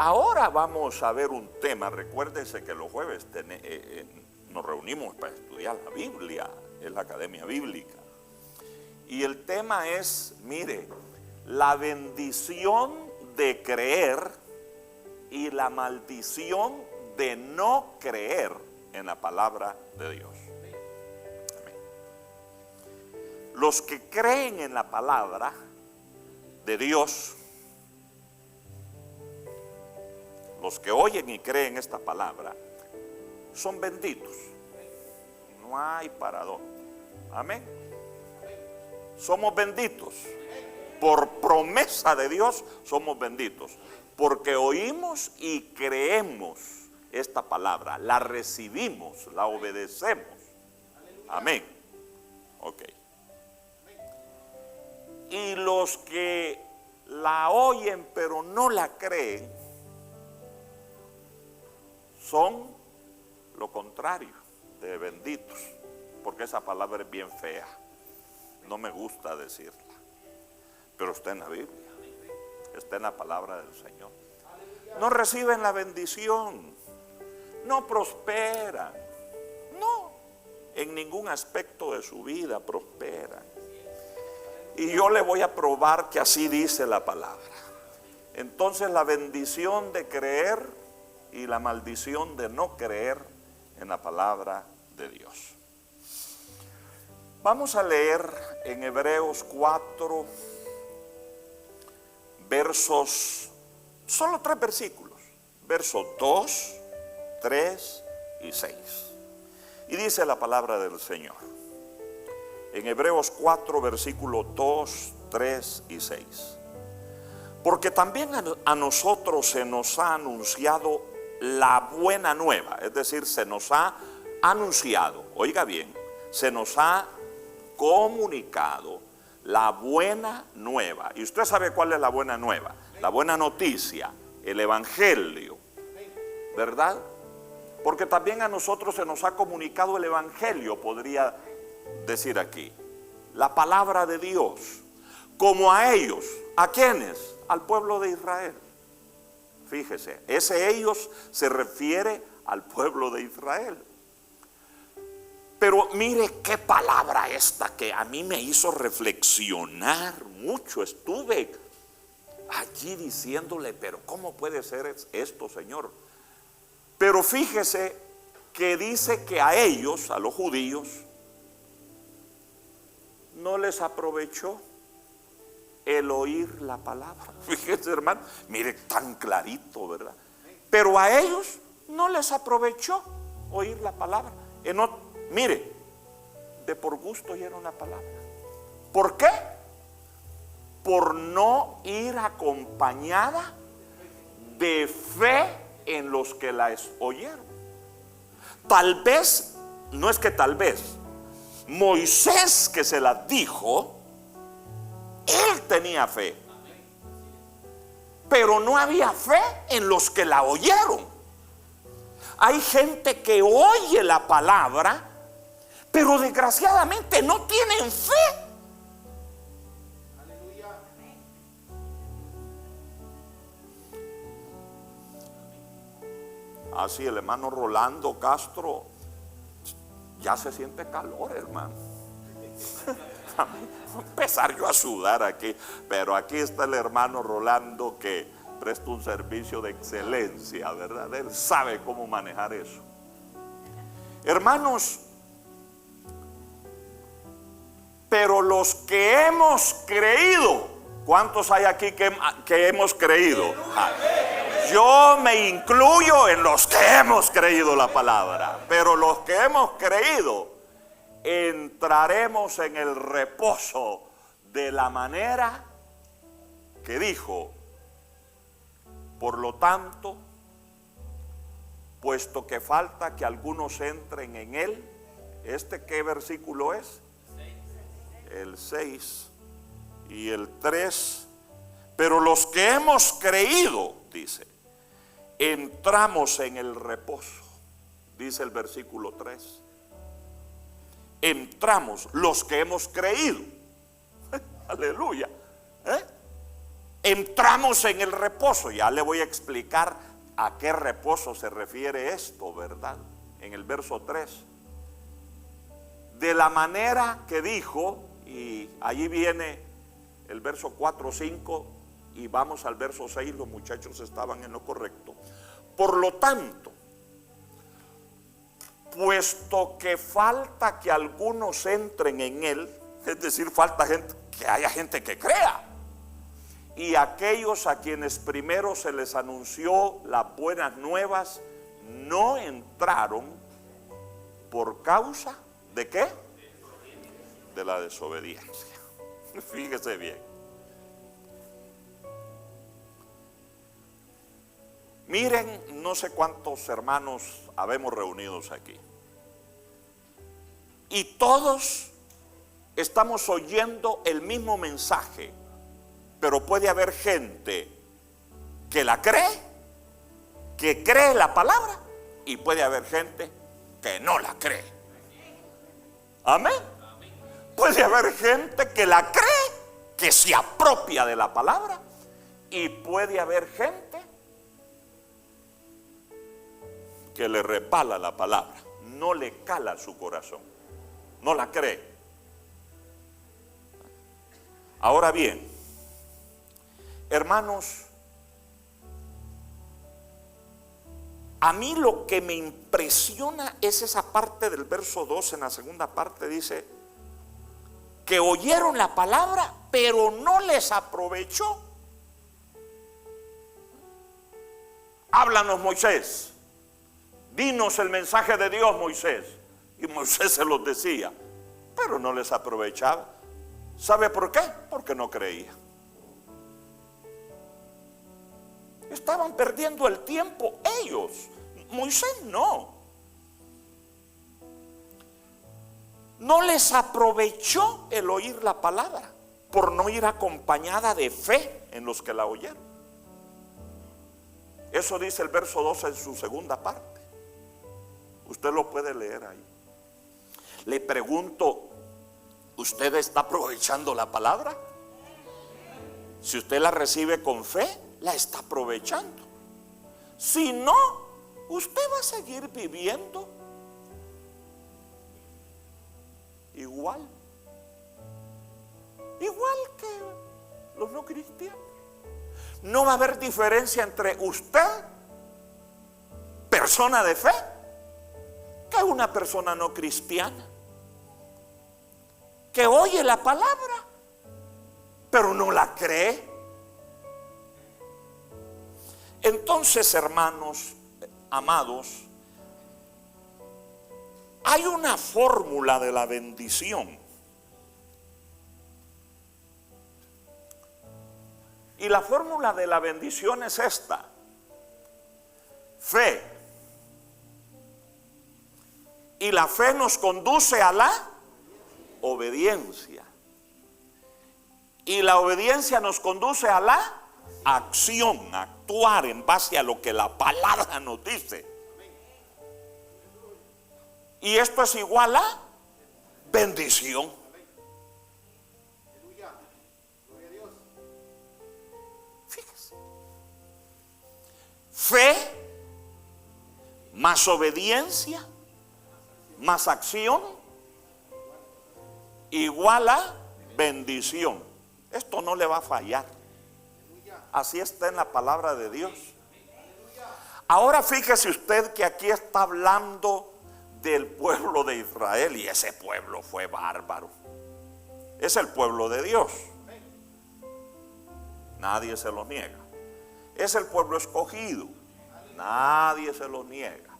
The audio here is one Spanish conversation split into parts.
Ahora vamos a ver un tema. Recuérdense que los jueves nos reunimos para estudiar la Biblia, es la Academia Bíblica. Y el tema es, mire, la bendición de creer y la maldición de no creer en la palabra de Dios. Amén. Los que creen en la palabra de Dios, los que oyen y creen esta palabra, son benditos. No hay para dónde. Amén. Somos benditos. Por promesa de Dios somos benditos. Porque oímos y creemos esta palabra. La recibimos, la obedecemos. Amén. Ok. Y los que la oyen pero no la creen, son lo contrario de benditos, porque esa palabra es bien fea, no me gusta decirla, pero está en la Biblia, está en la palabra del Señor. No reciben la bendición, no prosperan, no, en ningún aspecto de su vida prosperan. Y yo le voy a probar que así dice la palabra. Entonces la bendición de creer y la maldición de no creer en la palabra de Dios. Vamos a leer en Hebreos 4 versos, solo 3 versículos, versos 2, 3 y 6. Y dice la palabra del Señor en Hebreos 4 versículos 2, 3 y 6. Porque también a nosotros se nos ha anunciado la buena nueva, es decir, se nos ha anunciado, oiga bien, se nos ha comunicado la buena nueva. Y usted sabe cuál es la buena nueva, la buena noticia, el evangelio, ¿verdad? Porque también a nosotros se nos ha comunicado el evangelio, podría decir aquí, la palabra de Dios, como a ellos. ¿A quiénes? Al pueblo de Israel. Fíjese, ese ellos se refiere al pueblo de Israel. Pero mire qué palabra esta que a mí me hizo reflexionar mucho. Estuve allí diciéndole, pero ¿cómo puede ser esto, Señor? Pero fíjese que dice que a ellos, a los judíos, no les aprovechó el oír la palabra. Fíjese, hermano, mire, tan clarito, ¿verdad? Pero a ellos no les aprovechó oír la palabra. Mire, de por gusto oyeron la palabra. ¿Por qué? Por no ir acompañada de fe en los que la oyeron. Tal vez, no es que tal vez, Moisés que se la dijo, él tenía fe, pero no había fe en los que la oyeron. Hay gente que oye la palabra, pero desgraciadamente no tienen fe. Así el hermano Rolando Castro ya se siente calor, hermano. Voy a empezar yo a sudar aquí, pero aquí está el hermano Rolando que presta un servicio de excelencia, ¿verdad? Él sabe cómo manejar eso. Hermanos, pero los que hemos creído, ¿cuántos hay aquí que hemos creído? Yo me incluyo en los que hemos creído la palabra, pero los que hemos creído entraremos en el reposo de la manera que dijo. Por lo tanto, puesto que falta que algunos entren en él, ¿qué versículo es? El 6 y el 3. Pero los que hemos creído, dice, entramos en el reposo, dice el versículo 3. Entramos los que hemos creído. Aleluya. entramos en el reposo. Ya le voy a explicar a qué reposo se refiere esto, ¿verdad? En el verso 3. De la manera que dijo, y allí viene el verso 4, 5, y vamos al verso 6, los muchachos estaban en lo correcto. Por lo tanto, puesto que falta que algunos entren en él, es decir, falta gente, que haya gente que crea, y aquellos a quienes primero se les anunció las buenas nuevas no entraron por causa ¿de qué? De la desobediencia. Fíjese bien. Miren, no sé cuántos hermanos habemos reunidos aquí, y todos estamos oyendo el mismo mensaje, pero puede haber gente que la cree, que cree la palabra, y puede haber gente que no la cree. Amén. Puede haber gente que la cree, que se apropia de la palabra, y puede haber gente que le resbala la palabra, no le cala su corazón, no la cree. Ahora bien, hermanos, a mí lo que me impresiona es esa parte del verso 2, en la segunda parte dice que oyeron la palabra pero no les aprovechó. Háblanos, Moisés, dinos el mensaje de Dios, Moisés. Y Moisés se los decía, pero no les aprovechaba. ¿Sabe por qué? Porque no creía. Estaban perdiendo el tiempo ellos, Moisés no. No les aprovechó el oír la palabra por no ir acompañada de fe en los que la oyeron. Eso dice el verso 12 en su segunda parte. Usted lo puede leer ahí. Le pregunto, ¿usted está aprovechando la palabra? Si usted la recibe con fe, la está aprovechando. Si no, usted va a seguir viviendo igual que los no cristianos. No va a haber diferencia entre usted, persona de fe, que una persona no cristiana, que oye la palabra pero no la cree. Entonces, hermanos amados, hay una fórmula de la bendición. Y la fórmula de la bendición es esta: fe. Y la fe nos conduce a la obediencia. Y la obediencia nos conduce a la acción, a actuar en base a lo que la palabra nos dice. Y esto es igual a bendición. Fíjese. Fe más obediencia más acción igual a bendición. Esto no le va a fallar. Así está en la palabra de Dios. Ahora fíjese usted que aquí está hablando del pueblo de Israel, y ese pueblo fue bárbaro. Es el pueblo de Dios, nadie se lo niega. Es el pueblo escogido, nadie se lo niega.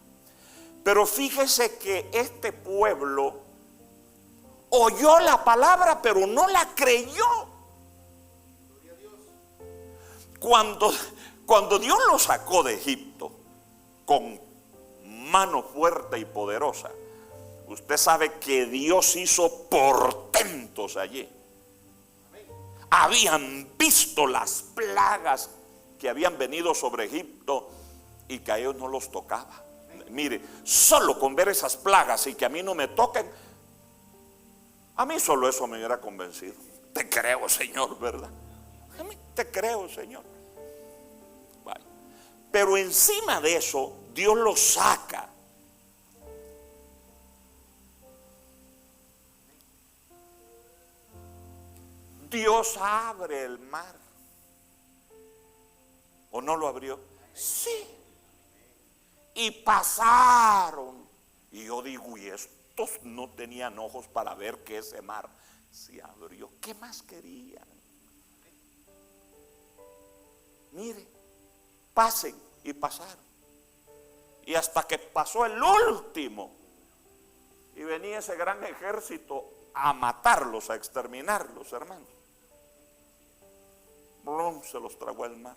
Pero fíjese que este pueblo oyó la palabra pero no la creyó. Cuando Dios lo sacó de Egipto con mano fuerte y poderosa, usted sabe que Dios hizo portentos allí. Habían visto las plagas que habían venido sobre Egipto y que a ellos no los tocaba. Mire, solo con ver esas plagas y que a mí no me toquen, a mí solo eso me hubiera convencido. Te creo, Señor, ¿verdad? Amén. Te creo, Señor. Vale. Pero encima de eso, Dios lo saca. Dios abre el mar. ¿O no lo abrió? Sí. Y pasaron. Y yo digo, y estos no tenían ojos para ver que ese mar se abrió. ¿Qué más querían? Mire, pasen, y pasaron. Y hasta que pasó el último, y venía ese gran ejército a matarlos, a exterminarlos, hermanos. Blum, se los tragó el mar.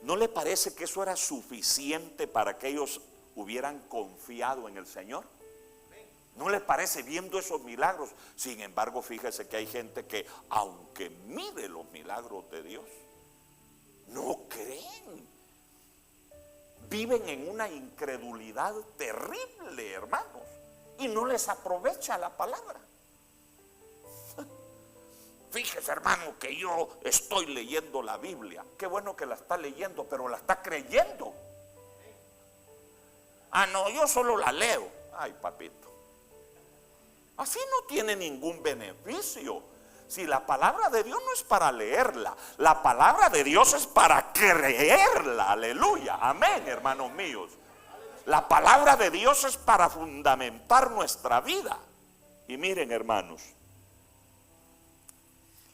¿No le parece que eso era suficiente para que ellos hubieran confiado en el Señor? ¿No le parece, viendo esos milagros? Sin embargo, fíjese que hay gente que, aunque mire los milagros de Dios, no creen. Viven en una incredulidad terrible, hermanos, y no les aprovecha la palabra. Fíjese, hermano, que yo estoy leyendo la Biblia. Qué bueno que la está leyendo, pero la está creyendo. Ah, no, yo solo la leo. Ay, papito, así no tiene ningún beneficio. Si la palabra de Dios no es para leerla, la palabra de Dios es para creerla. Aleluya, amén, hermanos míos. La palabra de Dios es para fundamentar nuestra vida. Y miren, hermanos,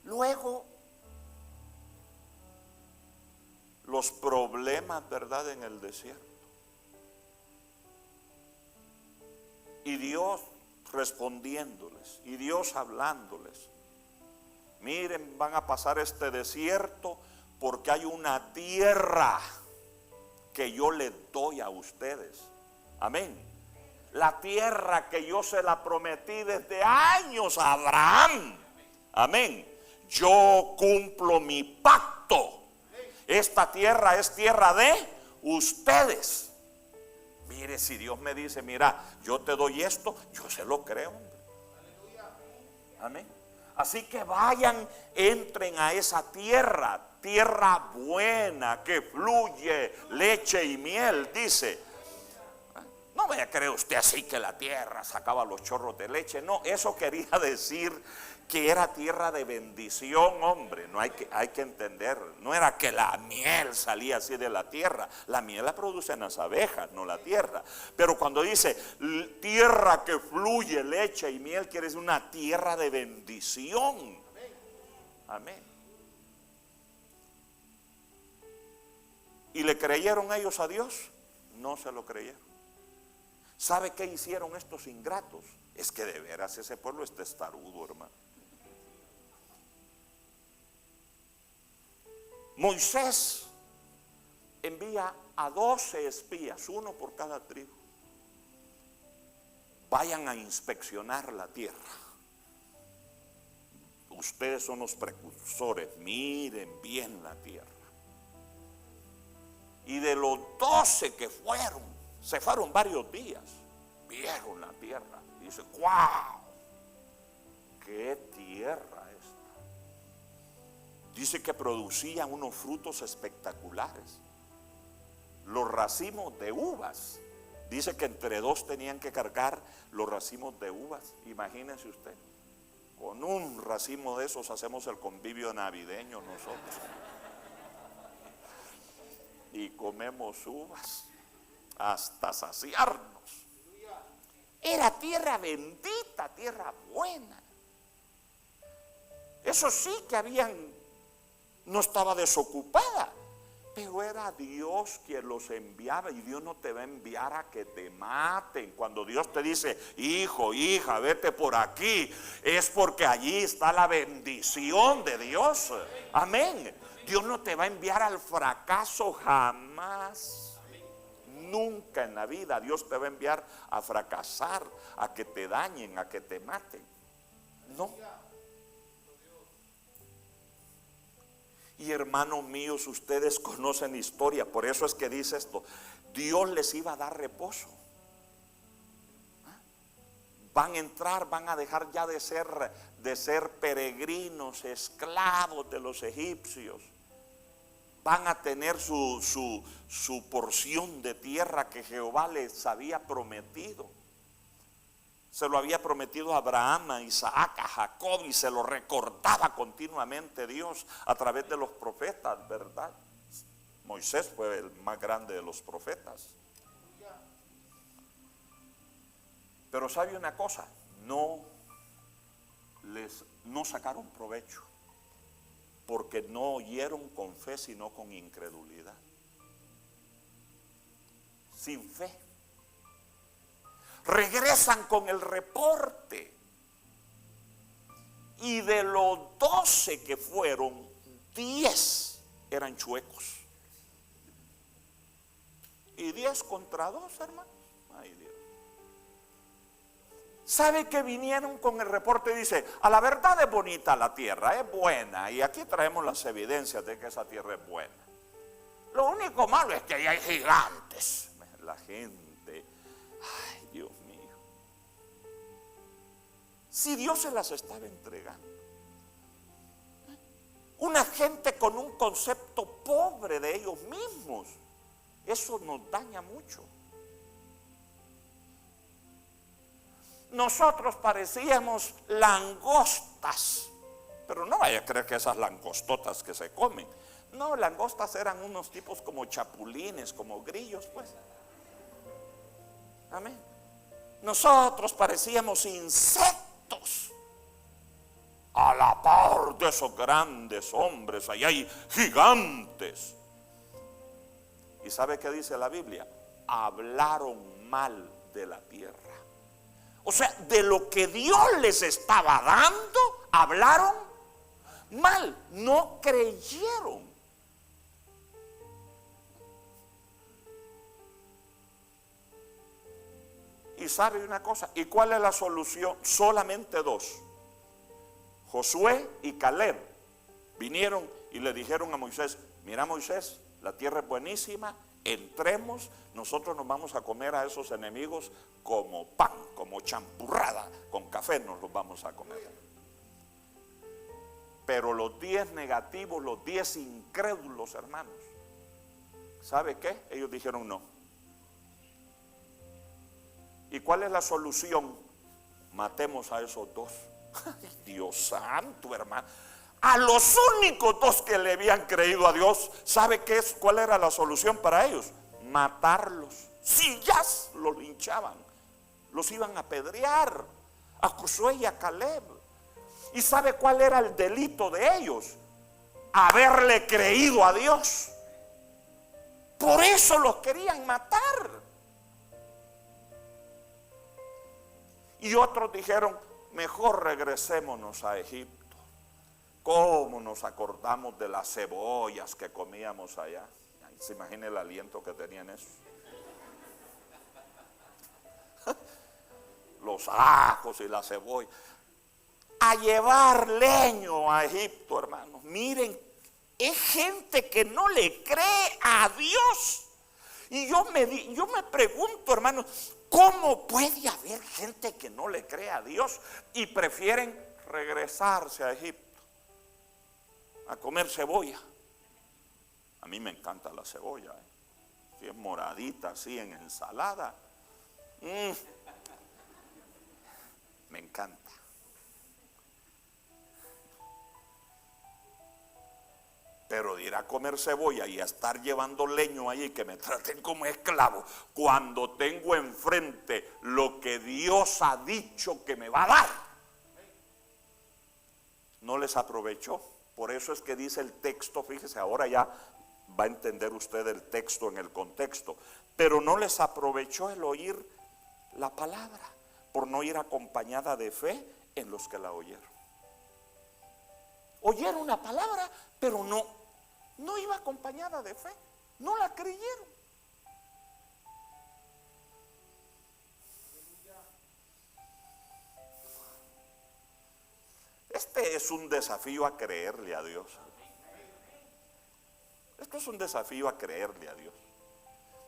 luego los problemas, ¿verdad?, en el desierto. Y Dios respondiéndoles, y Dios hablándoles. Miren, van a pasar este desierto porque hay una tierra que yo les doy a ustedes. Amén. La tierra que yo se la prometí desde años a Abraham. Amén. Yo cumplo mi pacto. Esta tierra es tierra de ustedes. Mire, si Dios me dice, mira, yo te doy esto, yo se lo creo. Amén. Así que vayan, entren a esa tierra, tierra buena que fluye leche y miel, dice. No vaya a creer usted así que la tierra sacaba los chorros de leche. No, eso quería decir que era tierra de bendición, hombre. No hay que entender. No era que la miel salía así de la tierra. La miel la producen las abejas, no la tierra. Pero cuando dice tierra que fluye leche y miel, quiere decir una tierra de bendición. Amén. ¿Y le creyeron ellos a Dios? No se lo creyeron. ¿Sabe qué hicieron estos ingratos? Es que de veras ese pueblo es testarudo, hermano. Moisés envía a 12 espías, uno por cada tribu. Vayan a inspeccionar la tierra. Ustedes son los precursores, miren bien la tierra. Y de los 12 que fueron, se fueron varios días, vieron la tierra. Y dice, ¡wow! ¡Qué tierra esta! Dice que producían unos frutos espectaculares. Los racimos de uvas. Dice que entre dos tenían que cargar los racimos de uvas. Imagínense usted. Con un racimo de esos hacemos el convivio navideño nosotros. Y comemos uvas hasta saciarnos. Era tierra bendita, tierra buena. Eso sí que no estaba desocupada, pero era Dios quien los enviaba. Y Dios no te va a enviar a que te maten. Cuando Dios te dice, hijo, hija, vete por aquí, es porque allí está la bendición de Dios. Amén. Dios no te va a enviar al fracaso jamás. Nunca en la vida Dios te va a enviar a fracasar, a que te dañen, a que te maten. No. Y hermanos míos, ustedes conocen historia, por eso es que dice esto: Dios les iba a dar reposo. van a entrar, van a dejar ya de ser peregrinos, esclavos de los egipcios. Van a tener su porción de tierra que Jehová les había prometido. Se lo había prometido a Abraham, a Isaac, a Jacob, y se lo recordaba continuamente Dios a través de los profetas, ¿verdad? Moisés fue el más grande de los profetas. Pero sabe una cosa, no sacaron provecho, porque no oyeron con fe, sino con incredulidad. Sin fe. Regresan con el reporte. Y de los 12 que fueron, 10 eran chuecos. Y 10 contra 2, hermano. Ay, Dios. ¿Sabe que vinieron con el reporte? Dice, a la verdad es bonita la tierra, es buena. Y aquí traemos las evidencias de que esa tierra es buena. Lo único malo es que ahí hay gigantes. La gente, ay, Dios mío. Si Dios se las estaba entregando. Una gente con un concepto pobre de ellos mismos. Eso nos daña mucho. Nosotros parecíamos langostas, pero no vaya a creer que esas langostotas que se comen. No, langostas eran unos tipos como chapulines, como grillos, pues. Amén. Nosotros parecíamos insectos a la par de esos grandes hombres. Allá hay gigantes. ¿Y sabe qué dice la Biblia? Hablaron mal de la tierra. O sea, de lo que Dios les estaba dando, hablaron mal, no creyeron. Y sabe una cosa, ¿y cuál es la solución? Solamente 2. Josué y Caleb vinieron y le dijeron a Moisés, mira Moisés, la tierra es buenísima, entremos, nosotros nos vamos a comer a esos enemigos como pan, como champurrada, con café nos los vamos a comer. Pero los 10 negativos, los 10 incrédulos, hermanos, ¿sabe qué? Ellos dijeron no. ¿Y cuál es la solución? Matemos a esos 2. Ay, Dios santo, hermano. A los únicos 2 que le habían creído a Dios, ¿sabe qué es? ¿Cuál era la solución para ellos? Matarlos. Si ya los linchaban, los iban a apedrear, a Josué y a Caleb. ¿Y sabe cuál era el delito de ellos? Haberle creído a Dios. Por eso los querían matar. Y otros dijeron, mejor regresémonos a Egipto. ¿Cómo nos acordamos de las cebollas que comíamos allá? Ay, se imagina el aliento que tenían esos. Los ajos y la cebolla. A llevar leño a Egipto, hermanos. Miren, es gente que no le cree a Dios. Y yo me pregunto, hermanos, ¿cómo puede haber gente que no le cree a Dios y prefieren regresarse a Egipto a comer cebolla? A mí me encanta la cebolla, si es moradita, así en ensalada, me encanta. Pero de ir a comer cebolla y a estar llevando leño ahí, que me traten como esclavo, cuando tengo enfrente lo que Dios ha dicho que me va a dar, no les aprovechó. Por eso es que dice el texto, fíjese, ahora ya va a entender usted el texto en el contexto, pero no les aprovechó el oír la palabra, por no ir acompañada de fe en los que la oyeron. Oyeron la palabra, pero no iba acompañada de fe, no la creyeron. Este es un desafío a creerle a Dios. Esto es un desafío a creerle a Dios.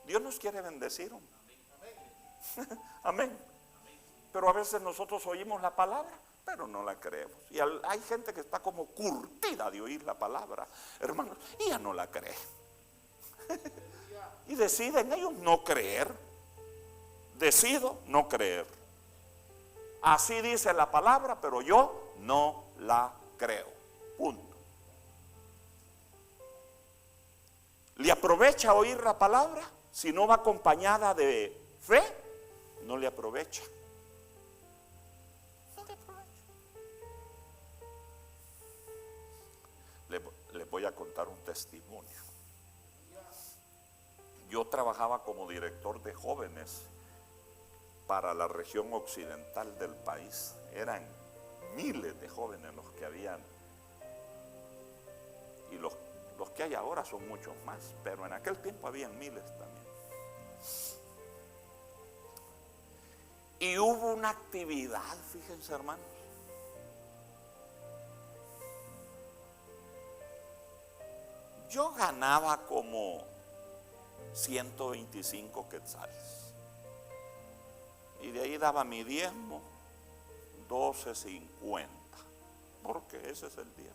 Dios nos quiere bendecir. Amén. Pero a veces nosotros oímos la palabra, pero no la creemos. Y hay gente que está como curtida de oír la palabra, hermanos, y ya no la cree. Y deciden ellos no creer. Decido no creer. Así dice la palabra, pero yo no la creo. Punto. ¿Le aprovecha oír la palabra? Si no va acompañada de fe, no le aprovecha. No le aprovecha. Les voy a contar un testimonio. Yo trabajaba como director de jóvenes para la región occidental del país. Eran miles de jóvenes los que habían, y los que hay ahora son muchos más, pero en aquel tiempo habían miles también. Y hubo una actividad, fíjense hermanos, yo ganaba como 125 quetzales. Y de ahí daba mi diezmo, 12.50, porque ese es el diezmo.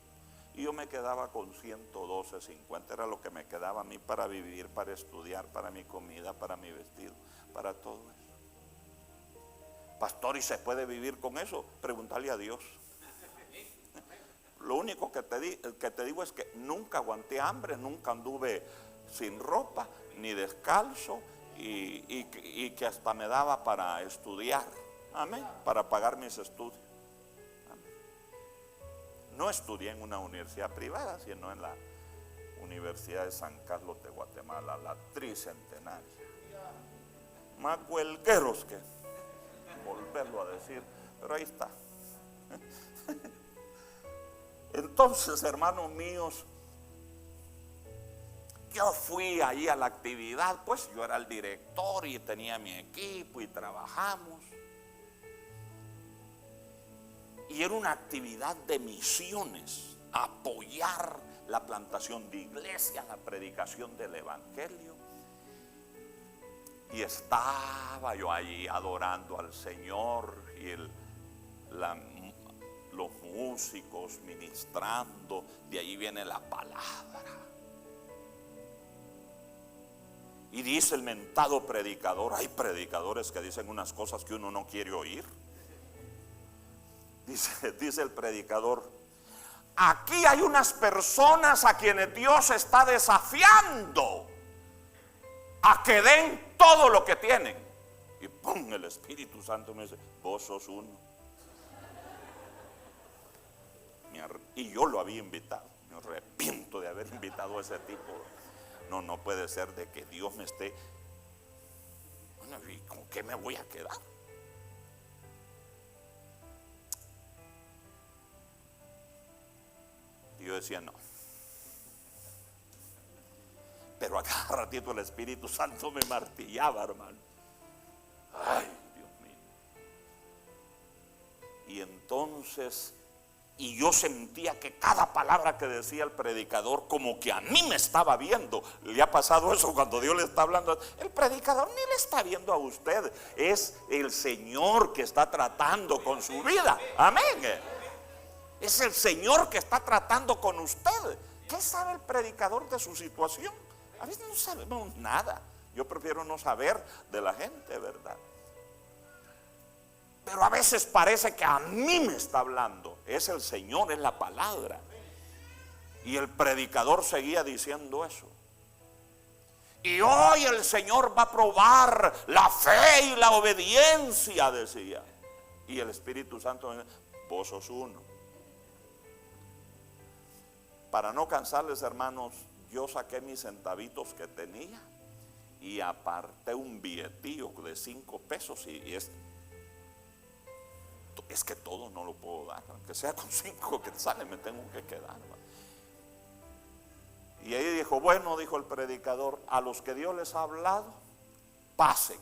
Y yo me quedaba con 112.50, era lo que me quedaba a mí para vivir, para estudiar, para mi comida, para mi vestido, para todo eso. Pastor, ¿y se puede vivir con eso? Pregúntale a Dios. Lo único que te digo es que nunca aguanté hambre, nunca anduve sin ropa, ni descalzo, y que hasta me daba para estudiar, amén, para pagar mis estudios. Amén. No estudié en una universidad privada, sino en la Universidad de San Carlos de Guatemala, la tricentenaria. Más huelgueros que volverlo a decir, pero ahí está. Entonces, hermanos míos, yo fui ahí a la actividad, pues yo era el director y tenía mi equipo y trabajamos. Y era una actividad de misiones, apoyar la plantación de iglesias, la predicación del evangelio. Y estaba yo allí adorando al Señor y los músicos ministrando, de ahí viene la palabra. Y dice el mentado predicador, hay predicadores que dicen unas cosas que uno no quiere oír. Dice el predicador, aquí hay unas personas a quienes Dios está desafiando a que den todo lo que tienen. Y pum, el Espíritu Santo me dice, vos sos uno. Y yo lo había invitado. Me arrepiento de haber invitado a ese tipo. No puede ser de que Dios me esté. Bueno, ¿y con qué me voy a quedar? Y yo decía no. Pero a cada ratito el Espíritu Santo me martillaba, hermano. Ay, Dios mío. Y entonces, y yo sentía que cada palabra que decía el predicador como que a mí me estaba viendo. ¿Le ha pasado eso cuando Dios le está hablando? El predicador ni le está viendo a usted, es el Señor que está tratando con su vida. Amén. Es el Señor que está tratando con usted. ¿Qué sabe el predicador de su situación? A veces no sabemos nada. Yo prefiero no saber de la gente, ¿verdad? Pero a veces parece que a mí me está hablando. Es el Señor, es la palabra. Y el predicador seguía diciendo eso. Y hoy el Señor va a probar la fe y la obediencia, decía. Y el Espíritu Santo, vos sos uno. Para no cansarles, hermanos, yo saqué mis centavitos que tenía y aparté un billetillo de 5 pesos y es que todo no lo puedo dar, aunque sea con 5 quetzales me tengo que quedar. Y ahí dijo, bueno, dijo el predicador, a los que Dios les ha hablado, pasen.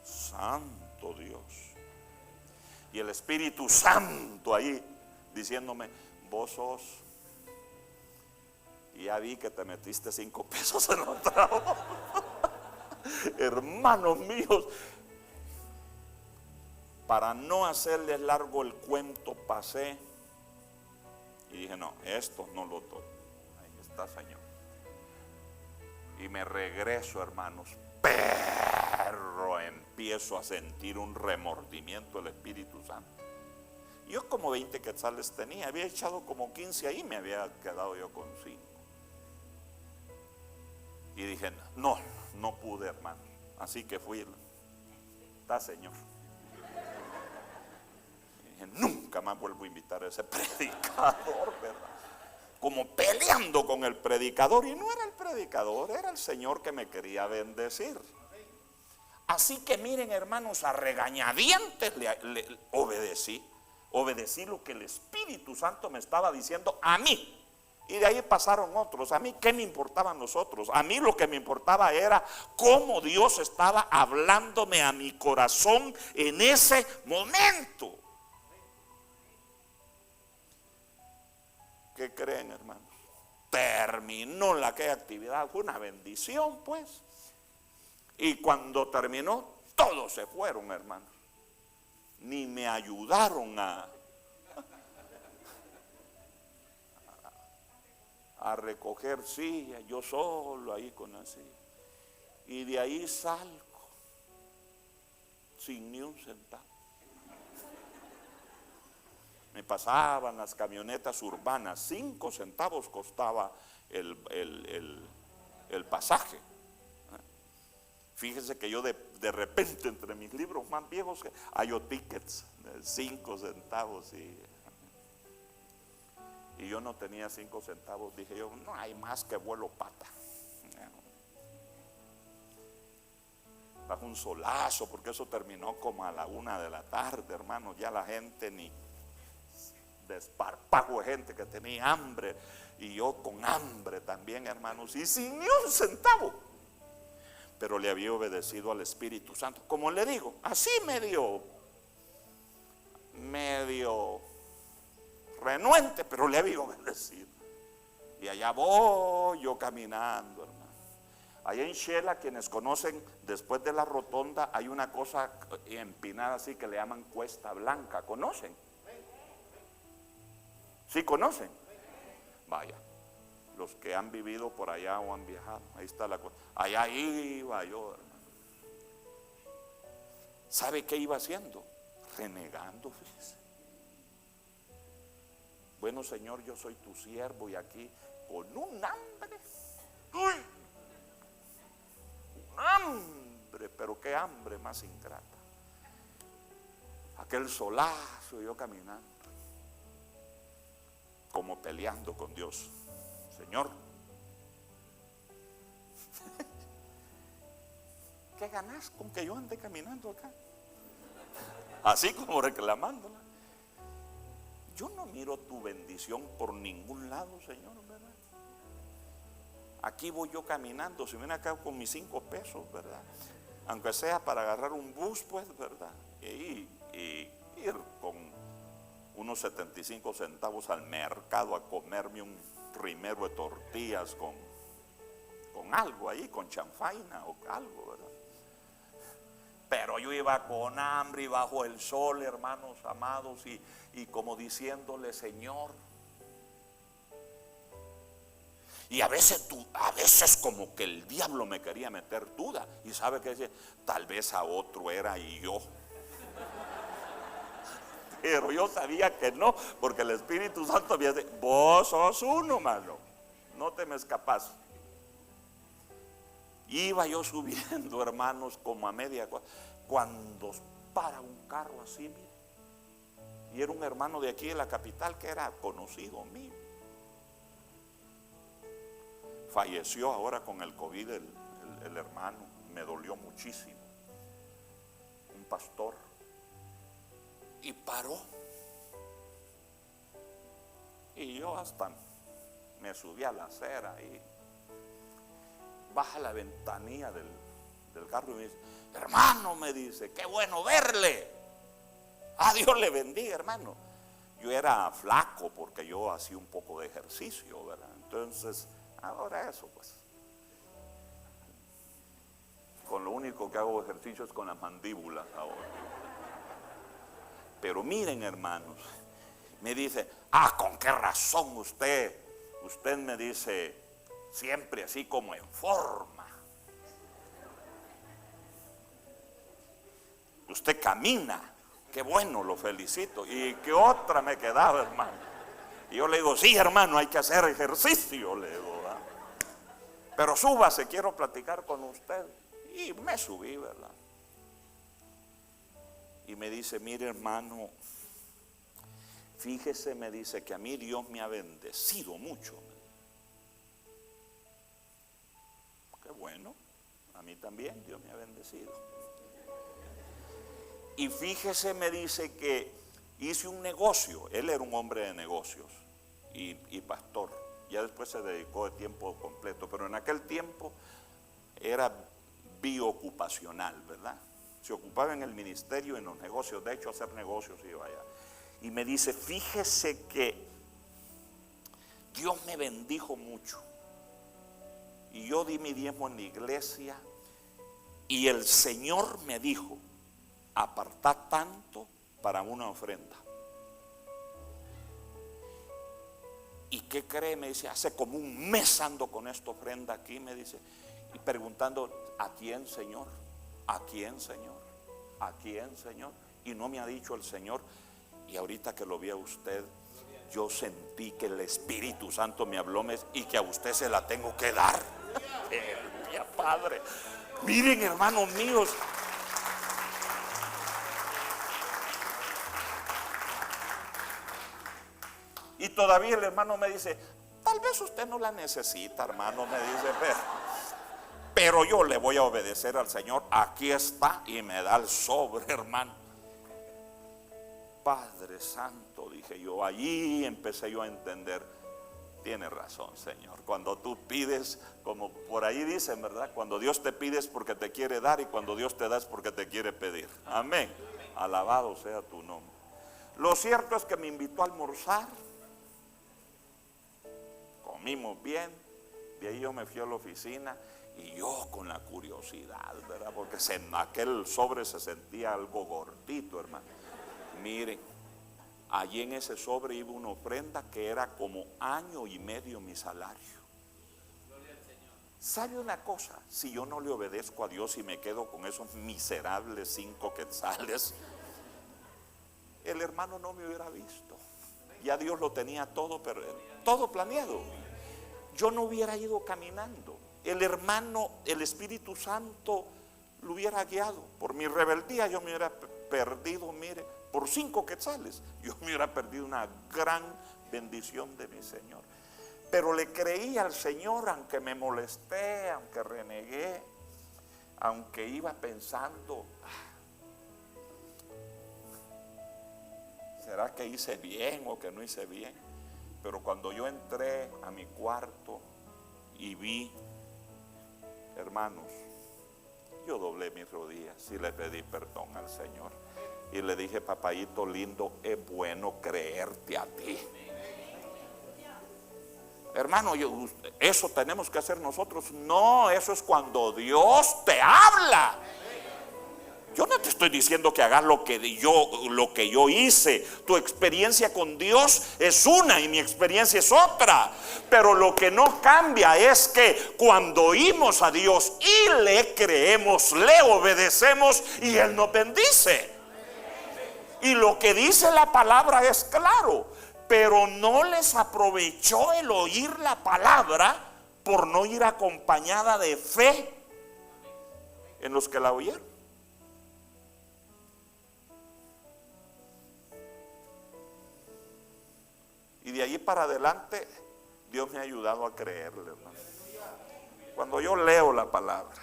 Santo Dios. Y el Espíritu Santo ahí diciéndome, vos sos. Y ya vi que te metiste 5 pesos en otra. Hermanos míos, Para no hacerles largo el cuento, pasé y dije, no, esto no lo doy. Ahí está, Señor. Y me regreso, hermanos, pero empiezo a sentir un remordimiento del Espíritu Santo. Yo como 20 quetzales tenía, había echado como 15 ahí, me había quedado yo con 5. Y dije, no pude, hermano. Así que fui, está, Señor. Y dije, nunca más vuelvo a invitar a ese predicador, ¿verdad? Como peleando con el predicador, y no era el predicador, era el Señor que me quería bendecir. Así que miren, hermanos, a regañadientes le obedecí lo que el Espíritu Santo me estaba diciendo a mí. Y de ahí pasaron otros. A mí, ¿qué me importaban los otros? A mí lo que me importaba era cómo Dios estaba hablándome a mi corazón en ese momento. ¿Qué creen, hermanos? Terminó aquella actividad, fue una bendición, pues. Y cuando terminó, todos se fueron, hermanos. Ni me ayudaron a recoger sillas, yo solo ahí con la silla. Y de ahí salgo sin ni un centavo. Me pasaban las camionetas urbanas, 5 centavos costaba el pasaje. Fíjese que yo de repente entre mis libros más viejos hallo tickets de 5 centavos y yo no tenía 5 centavos. Dije yo, no hay más que vuelo pata. Bajo un solazo, porque eso terminó como a la 1 de la tarde, hermano. Ya la gente ni desparpajo de gente que tenía hambre, y yo con hambre también, hermanos, y sin ni un centavo. Pero le había obedecido al Espíritu Santo. Como le digo, así medio renuente, pero le había obedecido. Y allá voy yo caminando, hermano. Allá en Shela, quienes conocen, después de la rotonda hay una cosa empinada así que le llaman Cuesta Blanca. ¿Conocen? ¿Sí conocen? Vaya, los que han vivido por allá o han viajado, ahí está la cosa. Allá iba yo, hermano. ¿Sabe qué iba haciendo? Renegando, fíjese. Bueno, Señor, yo soy tu siervo, y aquí con un hambre. ¡Uy! Un hambre, pero qué hambre más ingrata. Aquel solazo, yo caminando, como peleando con Dios. Señor, ¿qué ganas con que yo ande caminando acá? Así como reclamándola. Yo no miro tu bendición por ningún lado, Señor, ¿verdad? Aquí voy yo caminando, si viene acá con mis 5 pesos, ¿verdad? Aunque sea para agarrar un bus, pues, ¿verdad? Y ir con unos 75 centavos al mercado a comerme un rimero de tortillas con algo ahí, con chanfaina o algo, ¿verdad? Pero yo iba con hambre y bajo el sol, hermanos amados, y como diciéndole, Señor. Y a veces como que el diablo me quería meter duda. Y sabe que dice, tal vez a otro era y yo. Pero yo sabía que no, porque el Espíritu Santo había dicho, vos sos uno, mano, no te me escapas. Iba yo subiendo, hermanos, como a media, cuando para un carro así, mire, y era un hermano de aquí de la capital que era conocido mío. Falleció ahora con el COVID el hermano, me dolió muchísimo. Un pastor. Y paró. Y yo hasta me subí a la acera y baja la ventanilla del carro y me dice, hermano, me dice, qué bueno verle. A Dios le bendiga, hermano. Yo era flaco porque yo hacía un poco de ejercicio, ¿verdad? Entonces, ahora eso, pues. Con lo único que hago ejercicio es con las mandíbulas ahora. Pero miren, hermanos, me dice, ¿con qué razón usted me dice siempre así como en forma? Usted camina. Qué bueno, lo felicito. ¿Y qué otra me quedaba, hermano? Y yo le digo, sí, hermano, hay que hacer ejercicio, le digo, ¿verdad? Pero súbase, quiero platicar con usted. Y me subí, ¿verdad? Y me dice, mire, hermano, fíjese, me dice, que a mí Dios me ha bendecido mucho. Qué bueno, a mí también Dios me ha bendecido. Y fíjese, me dice, que hice un negocio. Él era un hombre de negocios y pastor. Ya después se dedicó de tiempo completo, pero en aquel tiempo era biocupacional, ¿verdad? Se ocupaba en el ministerio, en los negocios. De hecho, hacer negocios iba allá. Y me dice, fíjese que Dios me bendijo mucho. Y yo di mi diezmo en la iglesia. Y el Señor me dijo, apartad tanto para una ofrenda. ¿Y qué cree? Me dice, hace como un mes ando con esta ofrenda aquí, me dice, y preguntando, ¿a quién, Señor? ¿A quién, Señor? ¿A quién, Señor? Y no me ha dicho el Señor. Y ahorita que lo vi a usted, yo sentí que el Espíritu Santo me habló y que a usted se la tengo que dar. ¡Mía, Padre! Miren, hermanos míos, y todavía el hermano me dice, tal vez usted no la necesita, hermano, me dice, pero yo le voy a obedecer al Señor. Aquí está, y me da el sobre, hermano. Padre Santo, dije yo, allí empecé yo a entender, tiene razón, Señor. Cuando tú pides, como por ahí dicen, ¿verdad? Cuando Dios te pide es porque te quiere dar, y cuando Dios te da es porque te quiere pedir. Amén. Alabado sea tu nombre. Lo cierto es que me invitó a almorzar. Comimos bien. De ahí yo me fui a la oficina. Y yo con la curiosidad, ¿verdad? Porque en aquel sobre se sentía algo gordito, hermano. Miren, allí en ese sobre iba una ofrenda que era como año y medio mi salario. ¿Sabe una cosa? Si yo no le obedezco a Dios y me quedo con esos miserables 5 quetzales, el hermano no me hubiera visto. Ya Dios lo tenía todo, pero todo planeado. Yo no hubiera ido caminando. El hermano, el Espíritu Santo lo hubiera guiado. Por mi rebeldía yo me hubiera perdido, mire, por 5 quetzales, yo me hubiera perdido una gran bendición de mi Señor. Pero le creí al Señor, aunque me molesté, aunque renegué, aunque iba pensando, ¿será que hice bien o que no hice bien? Pero cuando yo entré a mi cuarto y vi, hermanos, yo doblé mis rodillas y le pedí perdón al Señor. Y le dije, papayito lindo, es bueno creerte a ti. Hermano, eso tenemos que hacer nosotros. No, eso es cuando Dios te habla. Yo no te estoy diciendo que hagas lo que yo hice. Tu experiencia con Dios es una y mi experiencia es otra. Pero lo que no cambia es que cuando oímos a Dios y le creemos, le obedecemos y Él nos bendice. Y lo que dice la palabra es claro, pero no les aprovechó el oír la palabra por no ir acompañada de fe en los que la oyeron. Y de ahí para adelante Dios me ha ayudado a creerle, hermano. Cuando yo leo la palabra,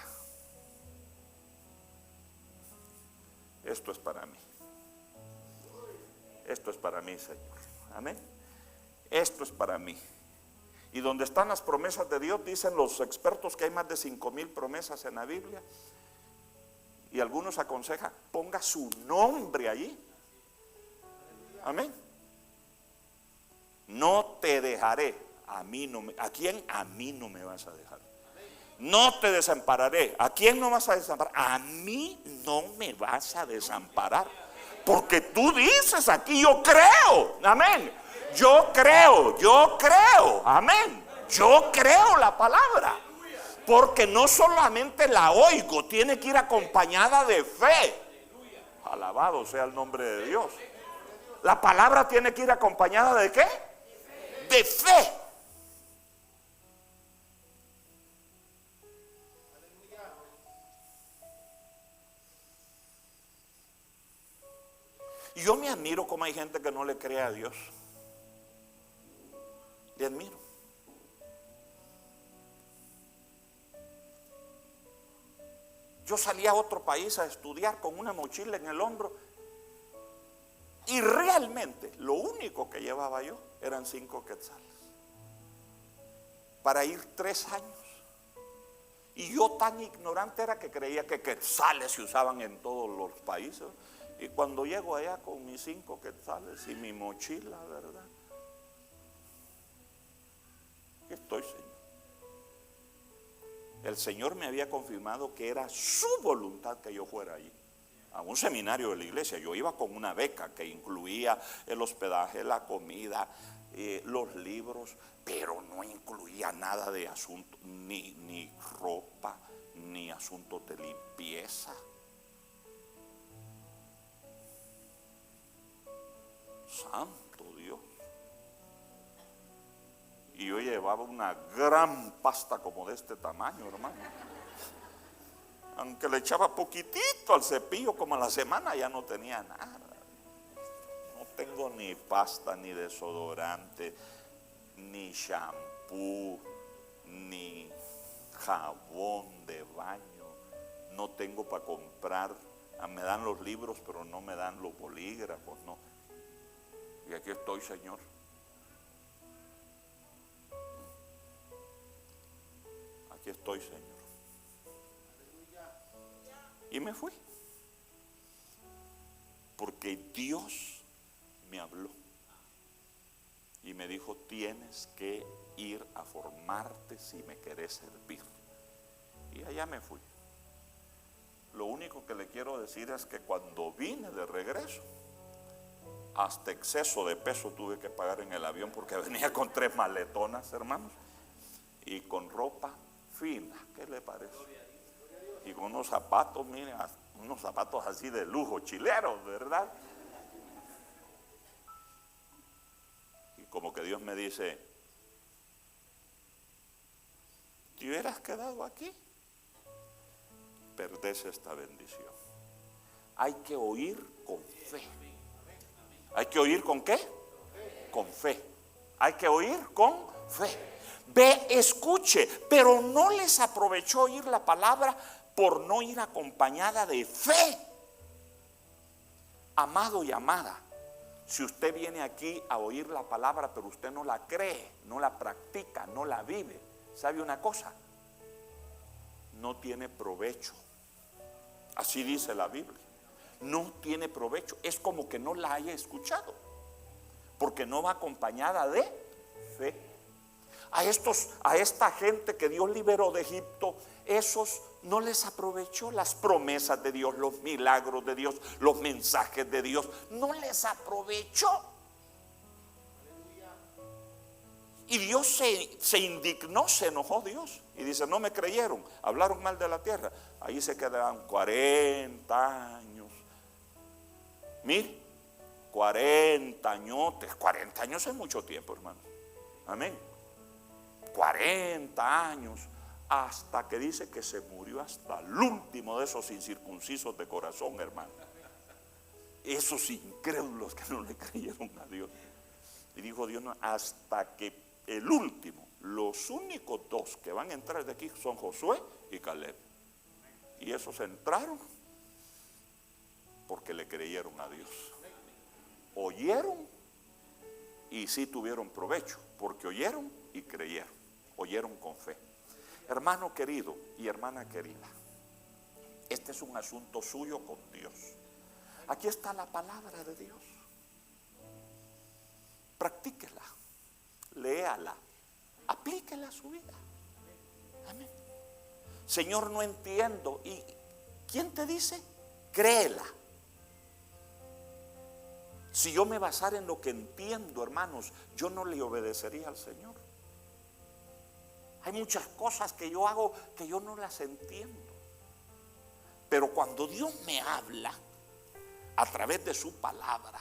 esto es para mí. Esto es para mí, Señor. Amén. Esto es para mí. Y donde están las promesas de Dios, dicen los expertos que hay más de 5,000 promesas en la Biblia. Y algunos aconsejan, ponga su nombre allí. Amén. No te dejaré. ¿A quién? A mí no me vas a dejar. No te desampararé. ¿A quién no vas a desamparar? A mí no me vas a desamparar. Porque tú dices aquí, yo creo, amén. Yo creo, amén. Yo creo la palabra. Porque no solamente la oigo, tiene que ir acompañada de fe. Alabado sea el nombre de Dios. La palabra tiene que ir acompañada ¿de qué? De fe. Y yo me admiro cómo hay gente que no le cree a Dios. Le admiro. Yo salí a otro país a estudiar con una mochila en el hombro y realmente lo único que llevaba yo eran 5 quetzales para ir 3 años. Y yo tan ignorante era que creía que quetzales se usaban en todos los países. Y cuando llego allá con mis 5 quetzales y mi mochila, ¿verdad? Aquí estoy, Señor. El Señor me había confirmado que era su voluntad que yo fuera allí, a un seminario de la iglesia. Yo iba con una beca que incluía el hospedaje, la comida, los libros, pero no incluía nada de asunto, ni ropa, ni asuntos de limpieza. Santo Dios. Y yo llevaba una gran pasta como de este tamaño, hermano. Aunque le echaba poquitito al cepillo, como a la semana ya no tenía nada. No tengo ni pasta, ni desodorante, ni shampoo, ni jabón de baño. No tengo para comprar. Me dan los libros, pero no me dan los bolígrafos, no. Y aquí estoy, Señor. Aquí estoy, Señor. Y me fui. Porque Dios me habló. Y me dijo, tienes que ir a formarte si me querés servir. Y allá me fui. Lo único que le quiero decir es que cuando vine de regreso, hasta exceso de peso tuve que pagar en el avión porque venía con 3 maletonas, hermanos, y con ropa fina, ¿qué le parece? Y con unos zapatos, miren, unos zapatos así de lujo, chileros, ¿verdad? Y como que Dios me dice, ¿te hubieras quedado aquí? Perdés esta bendición. Hay que oír con fe. ¿Hay que oír con qué? Con fe. Hay que oír con fe. Ve, escuche, pero no les aprovechó oír la palabra por no ir acompañada de fe. Amado y amada, si usted viene aquí a oír la palabra, pero usted no la cree, no la practica, no la vive, ¿sabe una cosa? No tiene provecho. Así dice la Biblia. No tiene provecho. Es como que no la haya escuchado, porque no va acompañada de fe. A esta gente que Dios liberó de Egipto, esos no les aprovechó las promesas de Dios, los milagros de Dios, los mensajes de Dios, no les aprovechó. Y Dios se indignó, se enojó Dios y dice, no me creyeron, hablaron mal de la tierra. Ahí se quedaron 40 años. Mire, 40 añotes, 40 años es mucho tiempo, hermano. Amén. 40 años, hasta que dice que se murió hasta el último de esos incircuncisos de corazón, hermano. Esos incrédulos que no le creyeron a Dios. Y dijo Dios, no, hasta que el último, los únicos 2 que van a entrar de aquí son Josué y Caleb. Y esos entraron porque le creyeron a Dios. Oyeron y sí tuvieron provecho, porque oyeron y creyeron. Oyeron con fe. Hermano querido y hermana querida, este es un asunto suyo con Dios. Aquí está la palabra de Dios. Practíquela, léala, aplíquela a su vida. Amén. Señor, no entiendo. ¿Y quién te dice? Créela. Si yo me basara en lo que entiendo, hermanos, yo no le obedecería al Señor. Hay muchas cosas que yo hago que yo no las entiendo. Pero cuando Dios me habla a través de su palabra,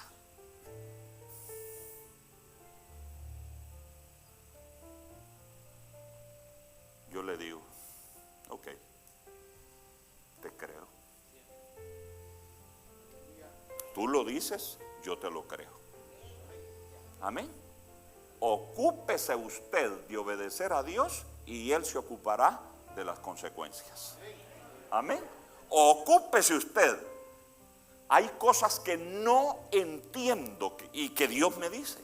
yo le digo, ok, te creo. Tú lo dices, yo te lo creo. Amén. Ocúpese usted de obedecer a Dios y Él se ocupará de las consecuencias. Amén. Ocúpese usted. Hay cosas que no entiendo y que Dios me dice.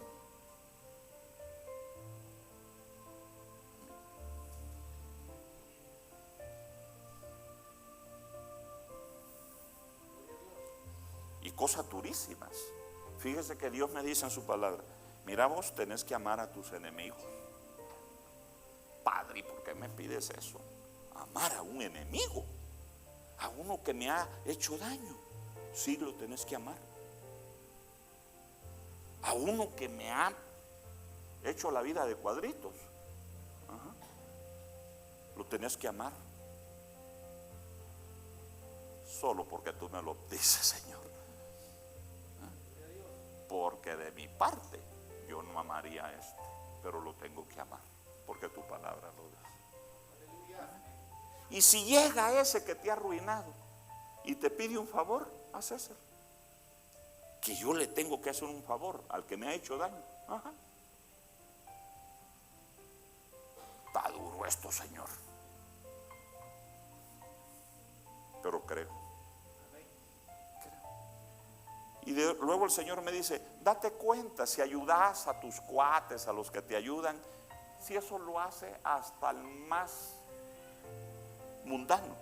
Y cosas durísimas. Fíjese que Dios me dice en su palabra, mira, vos tenés que amar a tus enemigos. Padre, ¿y por qué me pides eso? Amar a un enemigo, a uno que me ha hecho daño. Sí, lo tenés que amar. A uno que me ha hecho la vida de cuadritos. Ajá. Lo tenés que amar. Solo porque tú me lo dices, Señor. Porque de mi parte yo no amaría a este, pero lo tengo que amar, porque tu palabra lo dice. Y si llega ese que te ha arruinado y te pide un favor, hacéselo. Que yo le tengo que hacer un favor al que me ha hecho daño. Ajá. Está duro esto, Señor, pero creo. Y luego el Señor me dice, date cuenta si ayudas a tus cuates, a los que te ayudan, si eso lo hace hasta el más mundano.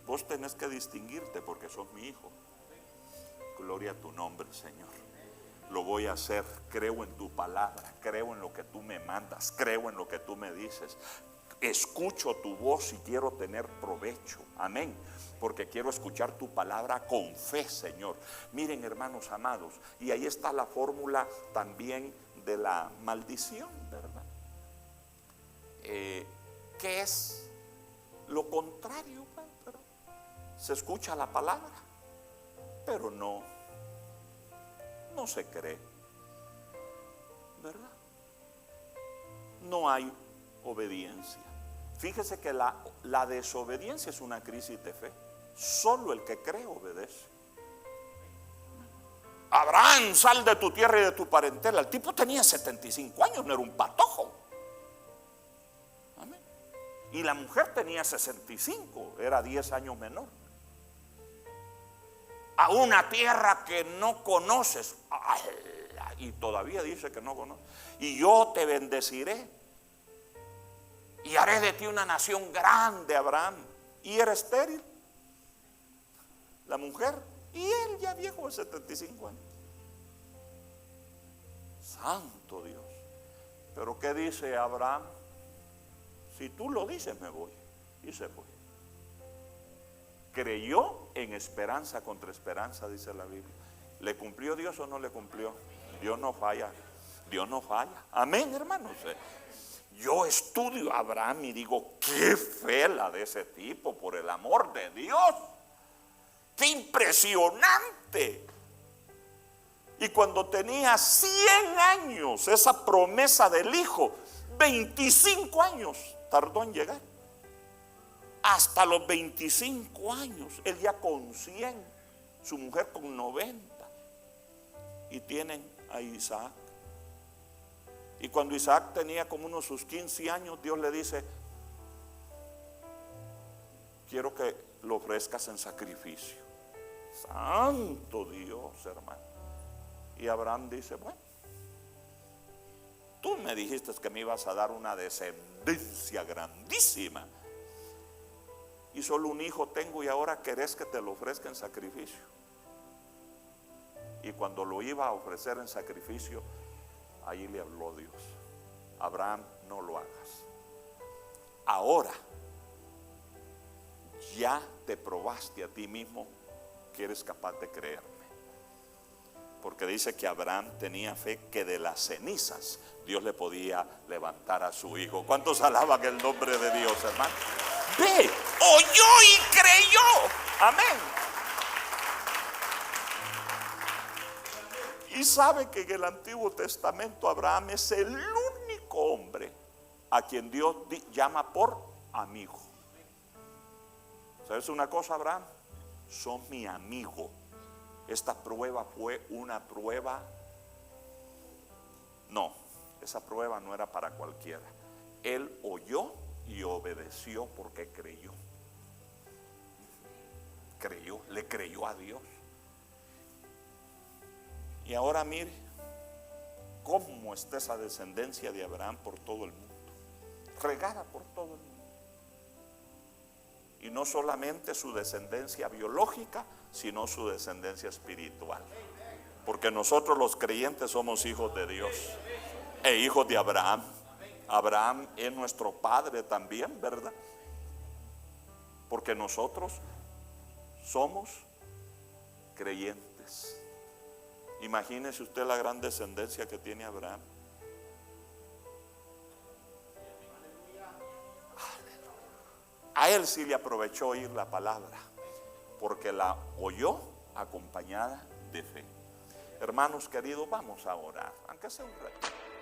Vos tenés que distinguirte porque sos mi hijo. Gloria a tu nombre, Señor. Lo voy a hacer, creo en tu palabra, creo en lo que tú me mandas, creo en lo que tú me dices. Escucho tu voz y quiero tener provecho. Amén. Porque quiero escuchar tu palabra con fe, Señor. Miren, hermanos amados, y ahí está la fórmula también de la maldición, ¿verdad? ¿Qué es lo contrario? Pero se escucha la palabra, pero no se cree, ¿verdad? No hay obediencia. Fíjese que la desobediencia es una crisis de fe. Solo el que cree obedece. Abraham, sal de tu tierra y de tu parentela. El tipo tenía 75 años, no era un patojo. Amén. Y la mujer tenía 65, era 10 años menor. A una tierra que no conoces. Y todavía dice que no conoces. Y yo te bendeciré y haré de ti una nación grande, Abraham. Y era estéril la mujer, y él ya viejo de 75 años. Santo Dios. Pero ¿qué dice Abraham? Si tú lo dices, me voy. Y se fue. Creyó en esperanza contra esperanza, dice la Biblia. ¿Le cumplió Dios o no le cumplió? Dios no falla. Dios no falla. Amén, hermanos. Yo estudio a Abraham y digo, qué fe la de ese tipo, por el amor de Dios. ¡Qué impresionante! Y cuando tenía 100 años, esa promesa del hijo, 25 años tardó en llegar. Hasta los 25 años, él ya con 100, su mujer con 90. Y tienen a Isaac. Y cuando Isaac tenía como unos sus 15 años, Dios le dice, quiero que lo ofrezcas en sacrificio. Santo Dios, hermano. Y Abraham dice, bueno, tú me dijiste que me ibas a dar una descendencia grandísima, y solo un hijo tengo, y ahora querés que te lo ofrezca en sacrificio. Y cuando lo iba a ofrecer en sacrificio, ahí le habló Dios, Abraham, no lo hagas. Ahora ya te probaste a ti mismo que eres capaz de creerme. porque dice que Abraham tenía fe que de las cenizas Dios le podía levantar a su hijo. ¿Cuántos alaban el nombre de Dios, hermano? Ve, oyó y creyó. Amén. Y sabe que en el Antiguo Testamento Abraham es el único hombre a quien Dios llama por amigo. ¿Sabes una cosa, Abraham? Son mi amigo. Esta prueba fue una prueba. No, esa prueba no era para cualquiera. Él oyó y obedeció porque creyó. Creyó, le creyó a Dios. Y ahora mire cómo está esa descendencia de Abraham por todo el mundo, regada por todo el mundo. Y no solamente su descendencia biológica, sino su descendencia espiritual. Porque nosotros los creyentes somos hijos de Dios e hijos de Abraham. Abraham es nuestro padre también, ¿verdad? Porque nosotros somos creyentes. Imagínese usted la gran descendencia que tiene Abraham. A él sí le aprovechó oír la palabra, porque la oyó acompañada de fe. Hermanos queridos, vamos a orar, aunque sea un rato.